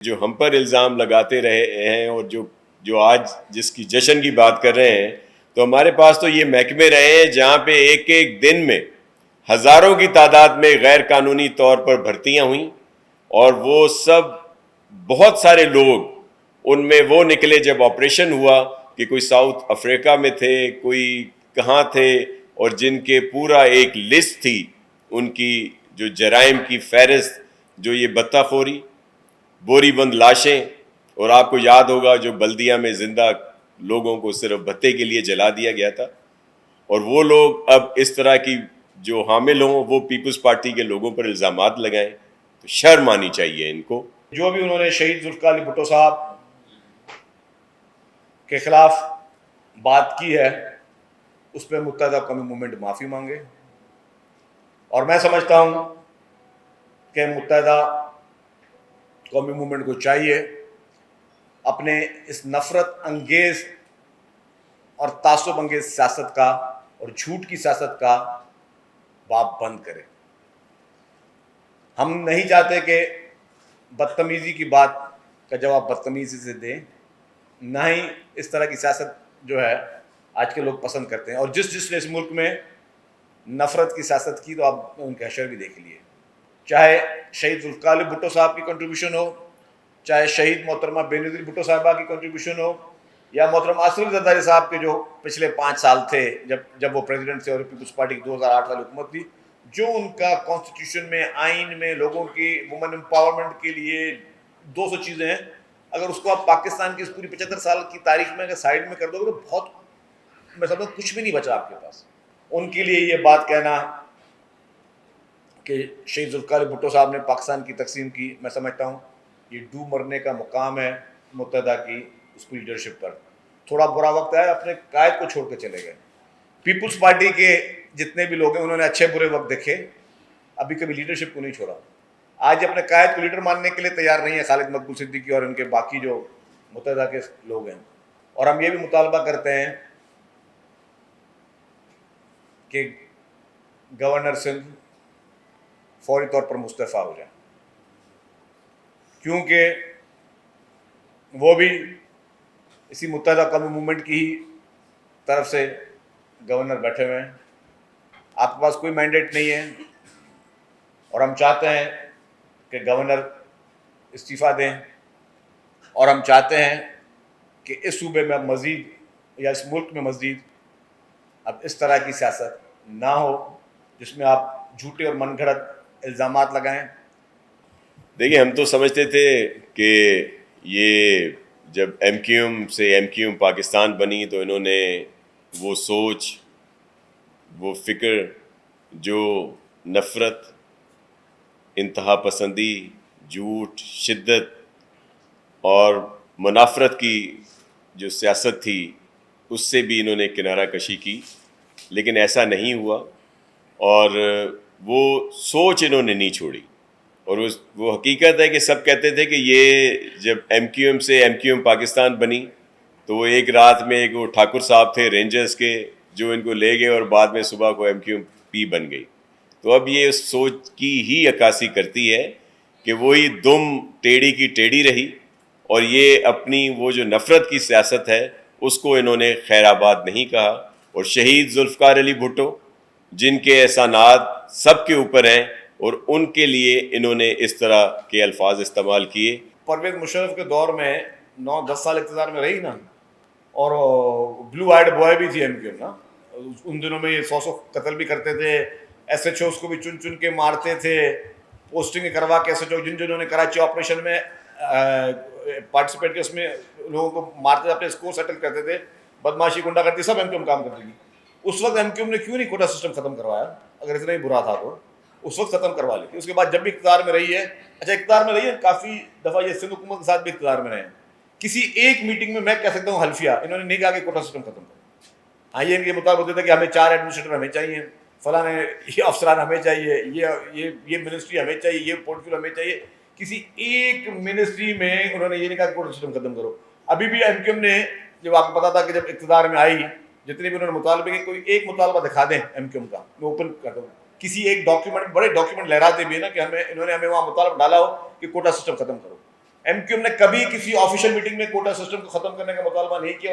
جو ہم پر الزام لگاتے رہے ہیں اور جو آج جس کی جشن کی بات کر رہے ہیں، تو ہمارے پاس تو یہ محکمے رہے ہیں جہاں پہ ایک ایک دن میں ہزاروں کی تعداد میں غیر قانونی طور پر بھرتیاں ہوئیں، اور وہ سب بہت سارے لوگ ان میں وہ نکلے جب آپریشن ہوا کہ کوئی ساؤتھ افریقہ میں تھے، کوئی کہاں تھے، اور جن کے پورا ایک لسٹ تھی ان کی جو جرائم کی فہرست، جو یہ بتہ خوری، بوری بند لاشیں، اور آپ کو یاد ہوگا جو بلدیہ میں زندہ لوگوں کو صرف بھتے کے لیے جلا دیا گیا تھا، اور وہ لوگ اب اس طرح کی جو حامل ہوں وہ پیپلز پارٹی کے لوگوں پر الزامات لگائیں، تو شرم آنی چاہیے ان کو۔ جو بھی انہوں نے شہید ذوالفقار علی بھٹو صاحب کے خلاف بات کی ہے اس پہ متحدہ قومی موومنٹ معافی مانگے، اور میں سمجھتا ہوں کہ متحدہ قومی موومنٹ کو چاہیے اپنے اس نفرت انگیز اور تعصب انگیز سیاست کا اور جھوٹ کی سیاست کا باب بند کرے۔ ہم نہیں چاہتے کہ بدتمیزی کی بات کا جواب بدتمیزی سے دیں، نہ ہی اس طرح کی سیاست جو ہے آج کے لوگ پسند کرتے ہیں، اور جس نے اس ملک میں نفرت کی سیاست کی تو آپ ان کے حشر بھی دیکھ لیے، چاہے شہید ذوالفقار علی بھٹو صاحب کی کنٹریبیوشن ہو، چاہے شہید محترمہ بے نظیر بھٹو صاحبہ کی کنٹریبیوشن ہو، یا محترم آصف علی زرداری صاحب کے جو پچھلے 5 سال تھے جب وہ پریزیڈنٹ تھے اور پیپلز پارٹی کی 2008 والی حکومت تھی، جو ان کا کانسٹیٹیوشن میں، آئین میں لوگوں کی وومن امپاورمنٹ کے لیے 200 چیزیں ہیں، اگر اس کو آپ پاکستان کی اس پوری 75 سال کی تاریخ میں اگر سائڈ میں کر دو گے تو بہت، میں سمجھتا ہوں کچھ بھی نہیں بچا آپ کے پاس۔ ان کے لیے یہ بات کہنا کہ شہید ذوالفقار علی بھٹو صاحب نے پاکستان کی تقسیم کی، میں سمجھتا ہوں یہ ڈوب مرنے کا مقام ہے متحدہ کی اس کی لیڈرشپ پر۔ تھوڑا برا وقت ہے، اپنے قائد کو چھوڑ کے چلے گئے۔ پیپلز پارٹی کے جتنے بھی لوگ ہیں انہوں نے اچھے برے وقت دیکھے، ابھی کبھی لیڈرشپ کو نہیں چھوڑا۔ آج اپنے قائد کو لیڈر ماننے کے لیے تیار نہیں ہے خالد مقبول صدیقی اور ان کے باقی جو متحدہ کے لوگ ہیں، اور ہم یہ بھی مطالبہ کرتے ہیں کہ گورنر سندھ فوری طور پر مستعفی ہو جائیں، کیونکہ وہ بھی اسی متحدہ قومی موومنٹ کی ہی طرف سے گورنر بیٹھے ہوئے ہیں۔ آپ کے پاس کوئی مینڈیٹ نہیں ہے، اور ہم چاہتے ہیں کہ گورنر استعفیٰ دیں، اور ہم چاہتے ہیں کہ اس صوبے میں اب مزید، یا اس ملک میں مزید اب اس طرح کی سیاست نہ ہو جس میں آپ جھوٹے اور من گھڑت الزامات لگائیں۔ دیکھیں، ہم تو سمجھتے تھے کہ یہ جب ایم کیو ایم سے ایم کیو ایم پاکستان بنی تو انہوں نے وہ سوچ، وہ فکر جو نفرت، انتہا پسندی، جھوٹ، شدت اور منافرت کی جو سیاست تھی اس سے بھی انہوں نے کنارہ کشی کی، لیکن ایسا نہیں ہوا، اور وہ سوچ انہوں نے نہیں چھوڑی۔ اور وہ حقیقت ہے کہ سب کہتے تھے کہ یہ جب ایم کیو ایم سے ایم کیو ایم پاکستان بنی تو وہ ایک رات میں ایک وہ ٹھاکر صاحب تھے رینجرز کے جو ان کو لے گئے اور بعد میں صبح کو ایم کیو ایم پی بن گئی۔ تو اب یہ اس سوچ کی ہی عکاسی کرتی ہے کہ وہی دم ٹیڑھی کی ٹیڑھی رہی، اور یہ اپنی وہ جو نفرت کی سیاست ہے اس کو انہوں نے خیر آباد نہیں کہا، اور شہید ذوالفقار علی بھٹو جن کے احسانات سب کے اوپر ہیں، اور ان کے لیے انہوں نے اس طرح کے الفاظ استعمال کیے۔ پرویز مشرف کے دور میں 9-10 سال اقتدار میں رہی نا، اور بلو آئیڈ بوائے بھی تھی ایم کیو نا، ان دنوں میں یہ 100 قتل بھی کرتے تھے، ایس ایچ اوز کو بھی چن چن کے مارتے تھے، پوسٹنگ کروا کے ایس ایچ او جنہوں نے کراچی آپریشن میں پارٹیسپیٹ کیا اس میں لوگوں کو مارتے تھے، اپنے اسکور سیٹل کرتے تھے، بدماشی گنڈا کرتی سب ایم کیو ایم کام کرتی تھی۔ اس وقت ایم کیو ایم نے کیوں نہیں کوٹا سسٹم ختم کروایا؟ اگر اتنا ہی برا تھا تو اس وقت ختم کروا لیتے۔ اس کے بعد جب بھی اقتدار میں رہی ہے، اچھا اقتدار میں رہی ہے کافی دفعہ، یہ سندھ حکومت کے ساتھ بھی اقتدار میں رہے ہیں، کسی ایک میٹنگ میں کہہ سکتا ہوں حلفیہ انہوں نے نہیں کہا کہ کوٹا سسٹم ختم کرو۔ ہاں یہ ان کے مطابق ہوتے تھے کہ ہمیں 4 ایڈمنسٹریٹر ہمیں چاہیے، فلاں یہ افسران ہمیں چاہیے، یہ منسٹری ہمیں چاہیے، یہ پورٹ فولو ہمیں چاہیے۔ کسی ایک منسٹری میں انہوں نے یہ نہیں کہا کہ کوٹا سسٹم ختم کرو۔ ابھی بھی ایم کیو ایم نے، جب آپ کو پتا تھا کہ جب اقتدار میں آئی جتنے بھی انہوں نے مطالبے کے، کوئی ایک مطالبہ دکھا دیں ایم کیو ایم کا، میں اوپن کرتا ہوں، کسی ایک ڈاکیومنٹ، بڑے ڈاکیومنٹ لہراتے بھی ہے نا کہ ہمیں انہوں نے ہمیں وہاں مطالبہ ڈالا ہو کہ کوٹا سسٹم ختم کرو۔ ایم کیو ایم نے کبھی کسی آفیشیل میٹنگ میں کوٹا سسٹم کو ختم کرنے کا مطالبہ نہیں کیا.